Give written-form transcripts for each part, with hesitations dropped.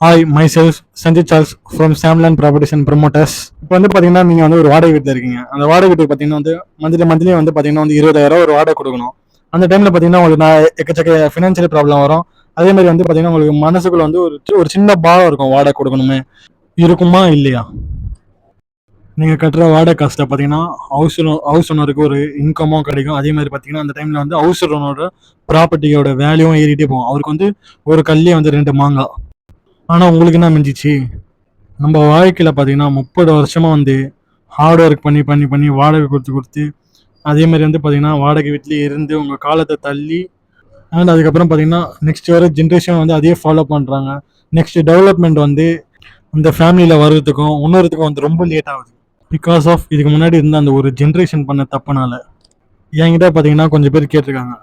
Hi myself Sanjith Charles from Samland properties and promoters. இப்போ வந்து பார்த்தீங்கன்னா நீங்கள் வந்து ஒரு வாடகை வீட்டில் இருக்கீங்க. அந்த வாடகை வீட்டுக்கு பார்த்தீங்கன்னா வந்து மந்த்லி வந்து பார்த்தீங்கன்னா வந்து 20,000 ஒரு வாடகை கொடுக்கணும். அந்த டைமில் பார்த்தீங்கன்னா உங்களுக்கு நான் எக்கச்சக்க ஃபினான்ஷியல் ப்ராப்ளம் வரும். அதே மாதிரி வந்து பார்த்தீங்கன்னா உங்களுக்கு மனசுக்குள்ள வந்து ஒரு சின்ன பாரம் இருக்கும், வாடகை கொடுக்கணுமே. இருக்குமா இல்லையா? நீங்கள் கட்டுற வாடகை காஸ்ட்டை பார்த்தீங்கன்னா ஹவுஸ் ஓனருக்கு ஒரு இன்கமும் கிடைக்கும். அதே மாதிரி பார்த்தீங்கன்னா அந்த டைமில் வந்து ஹவுஸ் ஓனரோட ப்ராப்பர்ட்டியோட வேல்யூவும் ஏறிட்டே போகும். அவருக்கு வந்து ஒரு கல்லே வந்து 2 மாங்காய். ஆனால் உங்களுக்கு என்ன மிஞ்சிச்சு? நம்ம வாழ்க்கையில் பார்த்தீங்கன்னா 30 வருஷமாக வந்து ஹார்ட் ஒர்க் பண்ணி பண்ணி பண்ணி வாடகை கொடுத்து கொடுத்து அதே மாதிரி வந்து பார்த்தீங்கன்னா வாடகை வீட்டிலேயே இருந்து உங்கள் காலத்தை தள்ளி அண்ட் அதுக்கப்புறம் பார்த்தீங்கன்னா நெக்ஸ்ட் வர ஜென்ரேஷன் வந்து அதே ஃபாலோ பண்ணுறாங்க. நெக்ஸ்ட் டெவலப்மெண்ட் வந்து அந்த ஃபேமிலியில் வர்றதுக்கும் உணர்றதுக்கும் வந்து ரொம்ப லேட் ஆகுது. பிகாஸ் ஆஃப் இதுக்கு முன்னாடி இருந்த அந்த ஒரு ஜென்ரேஷன் பண்ண தப்புனால. என்கிட்ட பார்த்தீங்கன்னா கொஞ்சம் பேர் கேட்டிருக்காங்க,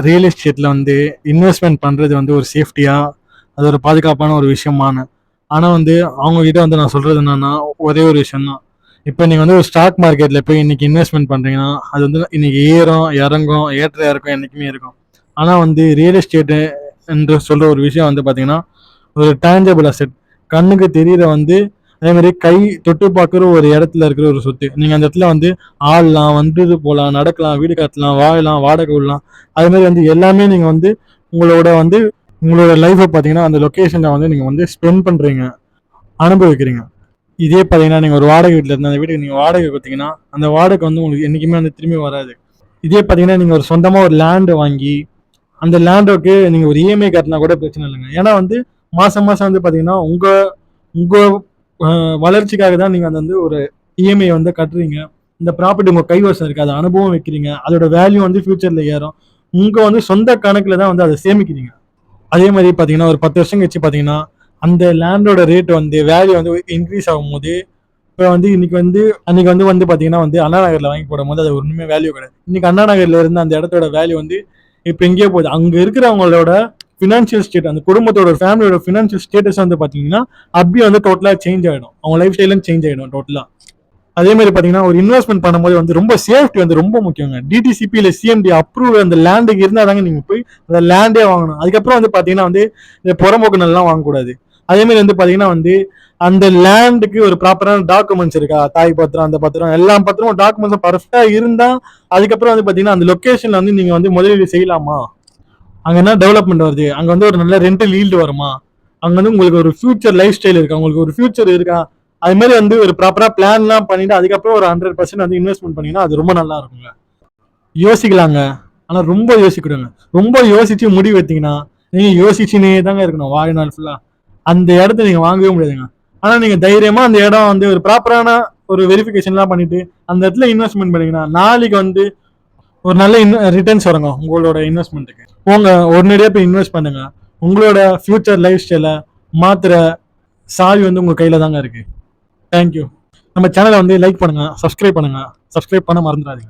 ரியல் எஸ்டேட்டில் வந்து இன்வெஸ்ட்மெண்ட் பண்ணுறது வந்து ஒரு சேஃப்டியாக, அது ஒரு பாதுகாப்பான ஒரு விஷயமான. ஆனால் வந்து அவங்ககிட்ட வந்து நான் சொல்கிறது என்னன்னா ஒரே ஒரு விஷயம் தான். இப்போ நீங்கள் வந்து ஒரு ஸ்டாக் மார்க்கெட்டில் போய் இன்னைக்கு இன்வெஸ்ட்மெண்ட் பண்ணுறீங்கன்னா அது வந்து இன்னைக்கு ஏறும் இறங்கும், ஏற்ற இறக்கும் என்றைக்குமே இருக்கும். ஆனால் வந்து ரியல் எஸ்டேட்டு என்று சொல்கிற ஒரு விஷயம் வந்து பார்த்தீங்கன்னா ஒரு டேஞ்சபிள் அசெட், கண்ணுக்கு தெரியிற வந்து அதே மாதிரி கை தொட்டு பார்க்குற ஒரு இடத்துல இருக்கிற ஒரு சொத்து. நீங்கள் அந்த இடத்துல வந்து ஆடலாம், வந்துட்டு போகலாம், நடக்கலாம், வீடு கட்டலாம், வாழலாம், வாடகை விடலாம். அது மாதிரி வந்து எல்லாமே நீங்கள் வந்து உங்களோட லைஃப்பை பார்த்தீங்கன்னா அந்த லொக்கேஷனில் வந்து நீங்கள் வந்து ஸ்பெண்ட் பண்ணுறீங்க, அனுபவிக்கிறீங்க. இதே பார்த்தீங்கன்னா நீங்கள் ஒரு வாடகை வீட்டில் இருந்து அந்த வீட்டுக்கு நீங்கள் வாடகை கொடுத்தீங்கன்னா அந்த வாடகை வந்து உங்களுக்கு என்றைக்குமே வந்து திரும்பி வராது. இதே பார்த்தீங்கன்னா நீங்கள் ஒரு சொந்தமாக ஒரு லேண்டு வாங்கி அந்த லேண்டுக்கு நீங்கள் ஒரு இஎம்ஐ கட்டினா கூட பிரச்சனை இல்லைங்க. ஏன்னா வந்து மாதம் மாதம் வந்து பார்த்தீங்கன்னா உங்கள் வளர்ச்சிக்காக தான் நீங்கள் அந்த வந்து ஒரு இஎம்ஐ வந்து கட்டுறீங்க. இந்த ப்ராப்பர்ட்டி உங்கள் கைவசம் இருக்குது, அதை அனுபவம் வைக்கிறீங்க, அதோட வேல்யூ வந்து ஃபியூச்சரில் ஏறும். உங்கள் வந்து சொந்த கணக்கில் தான் வந்து அதை சேமிக்கிறீங்க. அதே மாதிரி பார்த்தீங்கன்னா ஒரு 10 வருஷம் கழிச்சு பார்த்தீங்கன்னா அந்த லேண்டோட ரேட் வந்து வேல்யூ வந்து இன்க்ரீஸ் ஆகும்போது இப்போ வந்து அன்னைக்கு வந்து பார்த்தீங்கன்னா வந்து அண்ணா நகரில் வாங்கி போடும்போது அது ஒன்றுமே வேல்யூ கிடையாது. இன்னைக்கு அண்ணா நகரில் இருந்து அந்த இடத்தோட வேல்யூ வந்து இப்போ எங்கேயோ போகுது. அங்கே இருக்கிறவங்களோட ஃபினான்ஷியல் ஸ்டேட், அந்த குடும்பத்தோட ஃபேமிலியோட ஃபினான்ஷியல் ஸ்டேட்டஸ் வந்து பார்த்தீங்கன்னா அப்படியே வந்து டோட்டலாக சேஞ்ச் ஆகிடும், அவங்க லைஃப் ஸ்டைலும் சேஞ்ச் ஆகிடும் டோட்டலாக. அதே மாதிரி பார்த்தீங்கன்னா ஒரு இன்வெஸ்ட்மெண்ட் பண்ணும்போது வந்து ரொம்ப சேஃப்டி வந்து ரொம்ப முக்கியங்க. டிடிசிபி இல்லை சிஎம்டி அப்ரூவ் அந்த லேண்டுக்கு இருந்தால் தாங்க நீங்கள் போய் அந்த லேண்டே வாங்கணும். அதுக்கப்புறம் வந்து பார்த்தீங்கன்னா வந்து இந்த புறம்போக்கு நல்லா வாங்கக்கூடாது. அதே மாதிரி வந்து பார்த்தீங்கன்னா வந்து அந்த லேண்டுக்கு ஒரு ப்ராப்பரான டாக்குமெண்ட்ஸ் இருக்கா, தாய் பத்திரம், அந்த பத்திரம், எல்லா பத்திரமும் டாக்குமெண்ட்ஸும் பர்ஃபெக்டாக இருந்தால் அதுக்கப்புறம் வந்து பார்த்தீங்கன்னா அந்த லொக்கேஷனில் வந்து நீங்கள் வந்து முதலீடு செய்யலாமா, அங்கே என்ன டெவலப்மெண்ட் வருது, அங்கே வந்து ஒரு நல்ல ரெண்டல் ஈல்டு வருமா, அங்கே வந்து உங்களுக்கு ஒரு ஃபியூச்சர் லைஃப் ஸ்டைல் இருக்கா, உங்களுக்கு ஒரு ஃபியூச்சர் இருக்கா, அது மாதிரி வந்து ஒரு ப்ராப்பராக பிளான்லாம் பண்ணிட்டு அதுக்கப்புறம் ஒரு 100% வந்து இன்வெஸ்ட்மெண்ட் பண்ணிங்கன்னா அது ரொம்ப நல்லா இருக்குங்க. யோசிக்கலாங்க, ஆனால் ரொம்ப யோசிக்கிடுங்க. ரொம்ப யோசிச்சு முடிவு எடுத்தீங்கன்னா நீங்கள் யோசிச்சுனே தாங்க இருக்கணும் வாழ்நாள் ஃபுல்லாக. அந்த இடத்த நீங்கள் வாங்கவே முடியாதுங்க. ஆனால் நீங்கள் தைரியமாக அந்த இடம் வந்து ஒரு ப்ராப்பரான ஒரு வெரிஃபிகேஷன்லாம் பண்ணிட்டு அந்த இடத்துல இன்வெஸ்ட்மெண்ட் பண்ணீங்கன்னா நாளைக்கு வந்து ஒரு நல்ல ரிட்டர்ன்ஸ் வருங்க உங்களோட இன்வெஸ்ட்மெண்ட்டுக்கு. உங்க உடனடியாக போய் இன்வெஸ்ட் பண்ணுங்க. உங்களோட ஃபியூச்சர் லைஃப் ஸ்டைலை மாத்திர சாவி வந்து உங்க கையில தாங்க இருக்கு. தேங்க்யூ. நம்ம சேனலை வந்து லைக் பண்ணுங்க, சப்ஸ்கிரைப் பண்ணுங்க, சப்ஸ்கிரைப் பண்ண மறந்துடாதீங்க.